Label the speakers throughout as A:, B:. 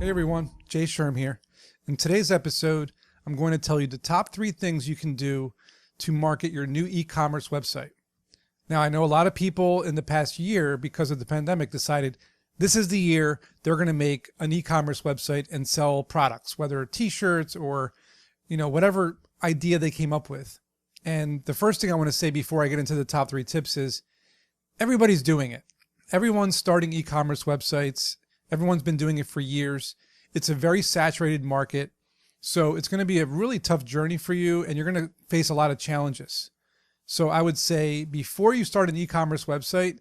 A: Hey everyone, Jay Sherm here. In today's episode, I'm going to tell you the top 3 things you can do to market your new e-commerce website. Now, I know a lot of people in the past year, because of the pandemic, decided this is the year they're going to make an e-commerce website and sell products, whether t-shirts or, whatever idea they came up with. And the first thing I want to say before I get into the top 3 tips is everybody's doing it. Everyone's starting e-commerce websites. Everyone's been doing it for years. It's a very saturated market. So it's going to be a really tough journey for you, and you're going to face a lot of challenges. So I would say before you start an e-commerce website,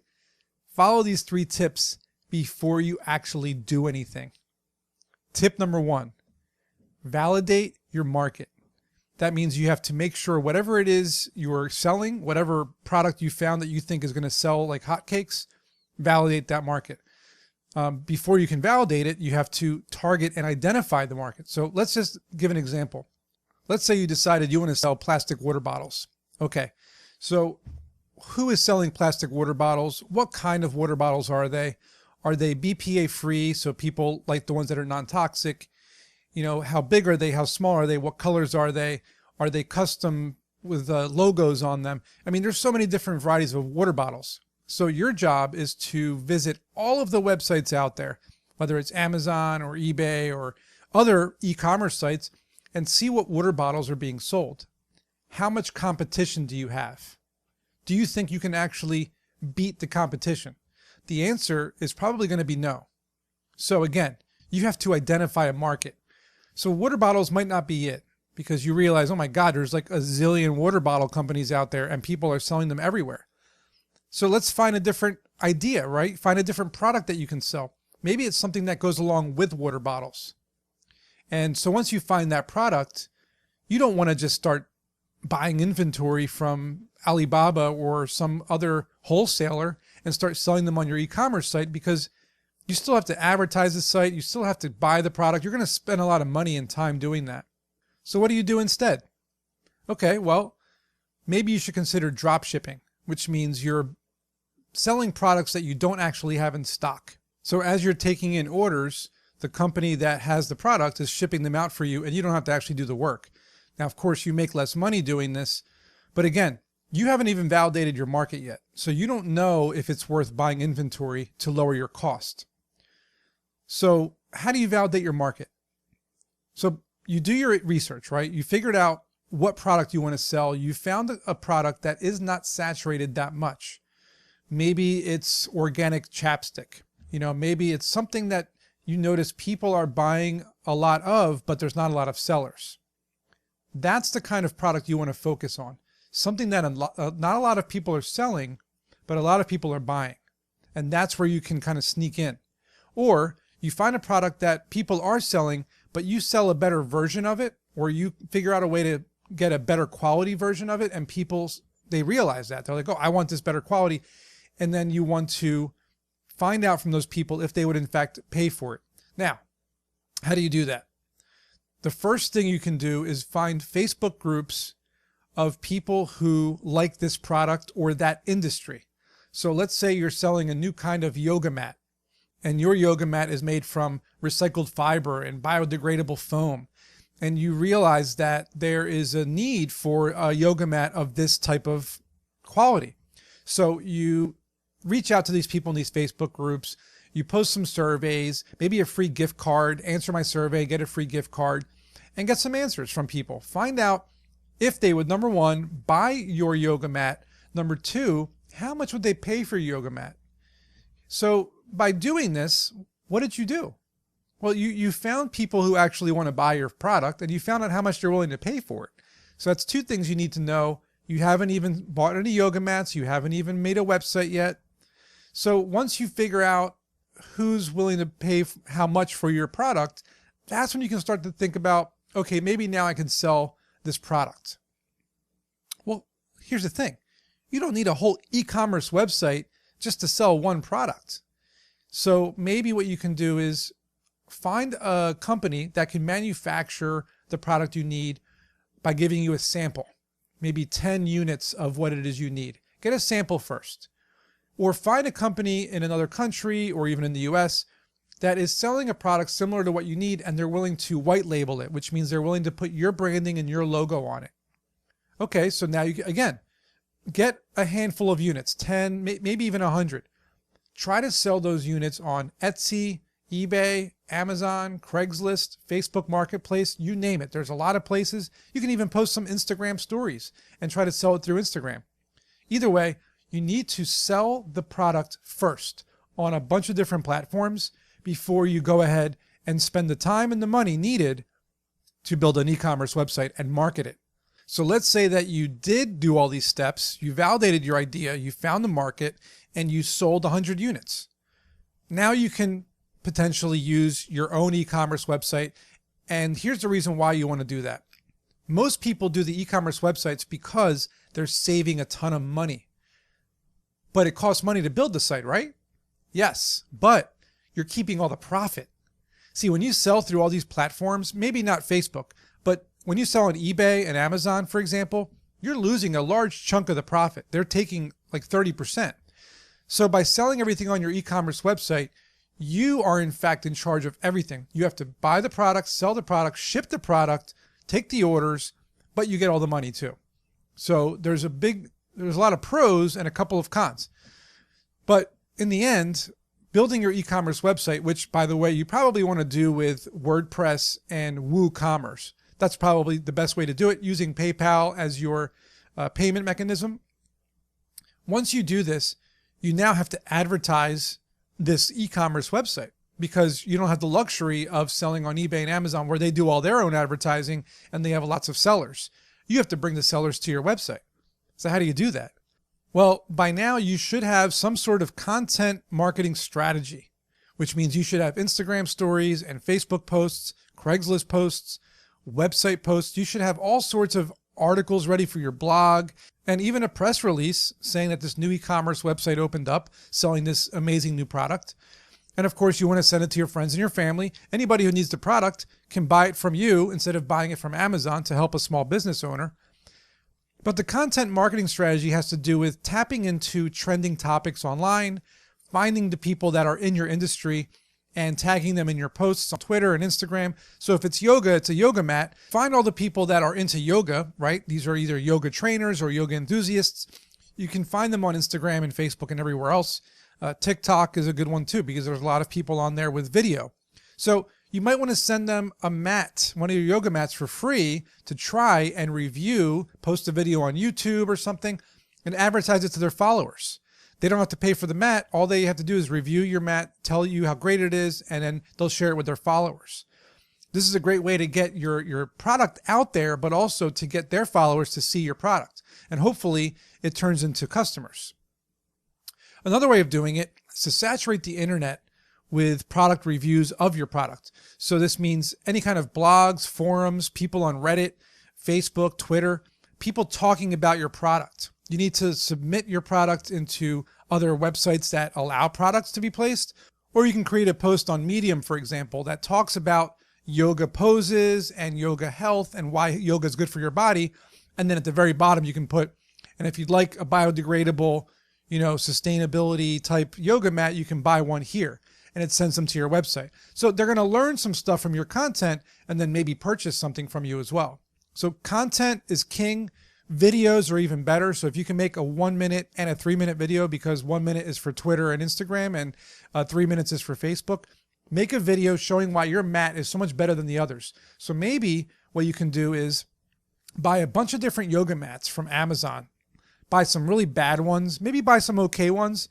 A: follow these 3 tips before you actually do anything. Tip number 1, validate your market. That means you have to make sure whatever it is you're selling, whatever product you found that you think is going to sell like hotcakes, validate that market. Before you can validate it, you have to target and identify the market. So let's just give an example. Let's say you decided you want to sell plastic water bottles. Okay, so who is selling plastic water bottles? What kind of water bottles are they? Are they BPA free? So people like the ones that are non-toxic. How big are they? How small are they? What colors are they? Are they custom with logos on them? I mean, there's so many different varieties of water bottles. So your job is to visit all of the websites out there, whether it's Amazon or eBay or other e-commerce sites, and see what water bottles are being sold. How much competition do you have? Do you think you can actually beat the competition? The answer is probably going to be no. So again, you have to identify a market. So water bottles might not be it, because you realize, oh my God, there's like a zillion water bottle companies out there and people are selling them everywhere. So let's find a different idea, right? Find a different product that you can sell. Maybe it's something that goes along with water bottles. And so once you find that product, you don't want to just start buying inventory from Alibaba or some other wholesaler and start selling them on your e-commerce site, because you still have to advertise the site. You still have to buy the product. You're going to spend a lot of money and time doing that. So what do you do instead? Okay, well, maybe you should consider drop shipping, which means you're selling products that you don't actually have in stock. So as you're taking in orders, the company that has the product is shipping them out for you, and you don't have to actually do the work. Now, of course, you make less money doing this, but again, you haven't even validated your market yet. So you don't know if it's worth buying inventory to lower your cost. So how do you validate your market? So you do your research, right? You figured out what product you want to sell. You found a product that is not saturated that much. Maybe it's organic chapstick. Maybe it's something that you notice people are buying a lot of, but there's not a lot of sellers. That's the kind of product you want to focus on. Something that not a lot of people are selling, but a lot of people are buying. And that's where you can kind of sneak in. Or you find a product that people are selling, but you sell a better version of it, or you figure out a way to get a better quality version of it, and they realize that. They're like, oh, I want this better quality. And then you want to find out from those people if they would in fact pay for it. Now, how do you do that? The first thing you can do is find Facebook groups of people who like this product or that industry. So let's say you're selling a new kind of yoga mat, and your yoga mat is made from recycled fiber and biodegradable foam. And you realize that there is a need for a yoga mat of this type of quality. So you reach out to these people in these Facebook groups. You post some surveys, maybe a free gift card, answer my survey, get a free gift card, and get some answers from people. Find out if they would, number 1, buy your yoga mat. Number 2, how much would they pay for your yoga mat? So by doing this, what did you do? Well, you found people who actually want to buy your product, and you found out how much they're willing to pay for it. So that's 2 things you need to know. You haven't even bought any yoga mats. You haven't even made a website yet. So once you figure out who's willing to pay how much for your product, that's when you can start to think about, okay, maybe now I can sell this product. Well, here's the thing. You don't need a whole e-commerce website just to sell one product. So maybe what you can do is find a company that can manufacture the product you need by giving you a sample, maybe 10 units of what it is you need. Get a sample first. Or find a company in another country or even in the US that is selling a product similar to what you need, and they're willing to white label it, which means they're willing to put your branding and your logo on it. Okay, so now you, again, get a handful of units, 10, maybe even 100. Try to sell those units on Etsy, eBay, Amazon, Craigslist, Facebook Marketplace, you name it. There's a lot of places. You can even post some Instagram stories and try to sell it through Instagram. Either way, you need to sell the product first on a bunch of different platforms before you go ahead and spend the time and the money needed to build an e-commerce website and market it. So let's say that you did do all these steps, you validated your idea, you found the market, and you sold 100 units. Now you can potentially use your own e-commerce website. And here's the reason why you want to do that. Most people do the e-commerce websites because they're saving a ton of money. But it costs money to build the site, right? Yes, but you're keeping all the profit. See, when you sell through all these platforms, maybe not Facebook, but when you sell on eBay and Amazon, for example, you're losing a large chunk of the profit. They're taking like 30%. So by selling everything on your e-commerce website, you are in fact in charge of everything. You have to buy the product, sell the product, ship the product, take the orders, but you get all the money too. So there's a lot of pros and a couple of cons. But in the end, building your e-commerce website, which by the way, you probably want to do with WordPress and WooCommerce. That's probably the best way to do it, using PayPal as your payment mechanism. Once you do this, you now have to advertise this e-commerce website because you don't have the luxury of selling on eBay and Amazon where they do all their own advertising and they have lots of sellers. You have to bring the sellers to your website. So how do you do that? Well, by now you should have some sort of content marketing strategy, which means you should have Instagram stories and Facebook posts, Craigslist posts, website posts. You should have all sorts of articles ready for your blog and even a press release saying that this new e-commerce website opened up selling this amazing new product. And of course, you want to send it to your friends and your family. Anybody who needs the product can buy it from you instead of buying it from Amazon to help a small business owner. But the content marketing strategy has to do with tapping into trending topics online, finding the people that are in your industry and tagging them in your posts on Twitter and Instagram. So if it's yoga, it's a yoga mat. Find all the people that are into yoga, right? These are either yoga trainers or yoga enthusiasts. You can find them on Instagram and Facebook and everywhere else. TikTok is a good one too, because there's a lot of people on there with video. So you might want to send them a mat, one of your yoga mats for free to try and review, post a video on YouTube or something and advertise it to their followers. They don't have to pay for the mat. All they have to do is review your mat, tell you how great it is, and then they'll share it with their followers. This is a great way to get your product out there, but also to get their followers to see your product. And hopefully it turns into customers. Another way of doing it is to saturate the internet with product reviews of your product. So this means any kind of blogs, forums, people on Reddit, Facebook, Twitter, people talking about your product. You need to submit your product into other websites that allow products to be placed, or you can create a post on Medium, for example, that talks about yoga poses and yoga health and why yoga is good for your body. And then at the very bottom, you can put, and if you'd like a biodegradable, sustainability type yoga mat, you can buy one here. And it sends them to your website. So they're going to learn some stuff from your content and then maybe purchase something from you as well. So content is king. Videos are even better. So if you can make a 1 minute and a 3 minute video, because 1 minute is for Twitter and Instagram and 3 minutes is for Facebook, make a video showing why your mat is so much better than the others. So maybe what you can do is buy a bunch of different yoga mats from Amazon, buy some really bad ones, maybe buy some okay ones,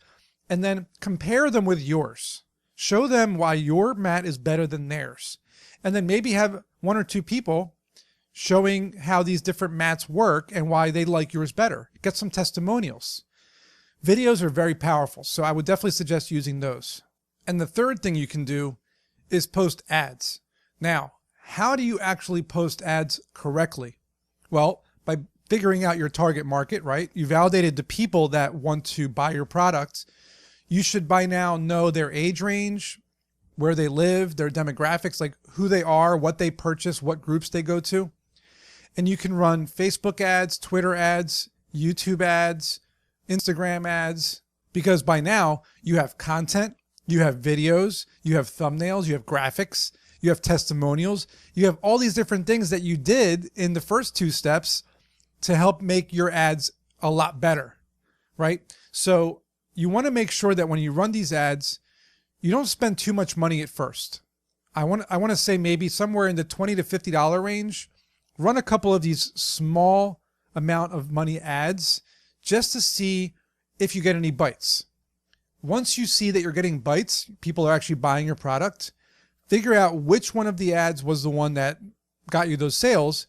A: and then compare them with yours. Show them why your mat is better than theirs. And then maybe have 1 or 2 people showing how these different mats work and why they like yours better. Get some testimonials. Videos are very powerful, so I would definitely suggest using those. And the third thing you can do is post ads. Now, how do you actually post ads correctly? Well, by figuring out your target market, right? You validated the people that want to buy your products. You should by now know their age range, where they live, their demographics, like who they are, what they purchase, what groups they go to. And you can run Facebook ads, Twitter ads, YouTube ads, Instagram ads, because by now you have content, You have videos, you have thumbnails, you have graphics, you have testimonials, you have all these different things that you did in the first 2 steps to help make your ads a lot better, right? So you want to make sure that when you run these ads, you don't spend too much money at first. I want to say maybe somewhere in the $20 to $50 range. Run a couple of these small amount of money ads just to see if you get any bites. Once you see that you're getting bites, people are actually buying your product, figure out which one of the ads was the one that got you those sales,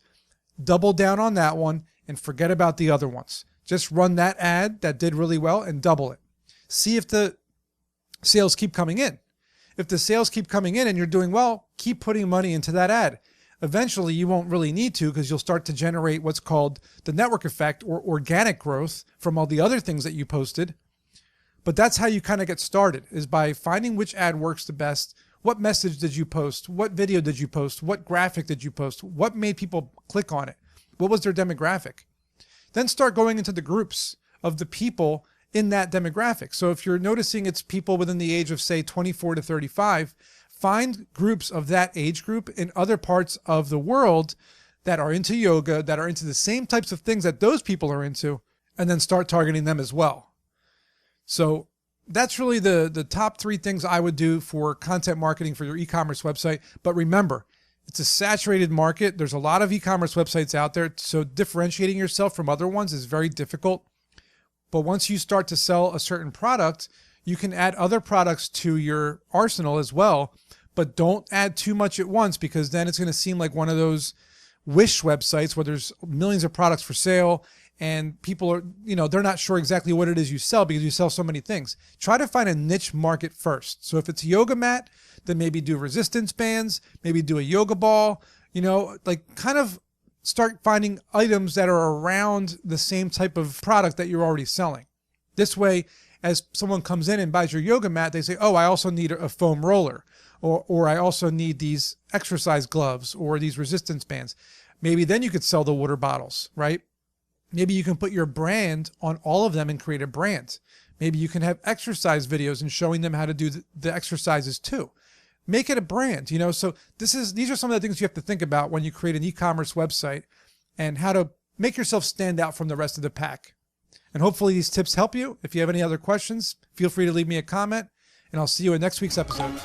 A: double down on that one, and forget about the other ones. Just run that ad that did really well and double it. See if the sales keep coming in. If the sales keep coming in and you're doing well, keep putting money into that ad. Eventually, you won't really need to because you'll start to generate what's called the network effect or organic growth from all the other things that you posted. But that's how you kind of get started, is by finding which ad works the best. What message did you post? What video did you post? What graphic did you post? What made people click on it? What was their demographic? Then start going into the groups of the people in that demographic. So if you're noticing it's people within the age of, say, 24 to 35, find groups of that age group in other parts of the world that are into yoga, that are into the same types of things that those people are into, and then start targeting them as well. So that's really the top 3 things I would do for content marketing for your e-commerce website. But remember, it's a saturated market. There's a lot of e-commerce websites out there, so differentiating yourself from other ones is very difficult. But once you start to sell a certain product, you can add other products to your arsenal as well, but don't add too much at once, because then it's going to seem like one of those wish websites where there's millions of products for sale and people are, they're not sure exactly what it is you sell because you sell so many things. Try to find a niche market first. So if it's a yoga mat, then maybe do resistance bands, maybe do a yoga ball, kind of start finding items that are around the same type of product that you're already selling. This way, as someone comes in and buys your yoga mat, they say, oh, I also need a foam roller, or I also need these exercise gloves or these resistance bands. Maybe then you could sell the water bottles, right? Maybe you can put your brand on all of them and create a brand. Maybe you can have exercise videos and showing them how to do the exercises too. Make it a brand, so these are some of the things you have to think about when you create an e-commerce website and how to make yourself stand out from the rest of the pack. And hopefully these tips help you. If you have any other questions, feel free to leave me a comment, and I'll see you in next week's episode.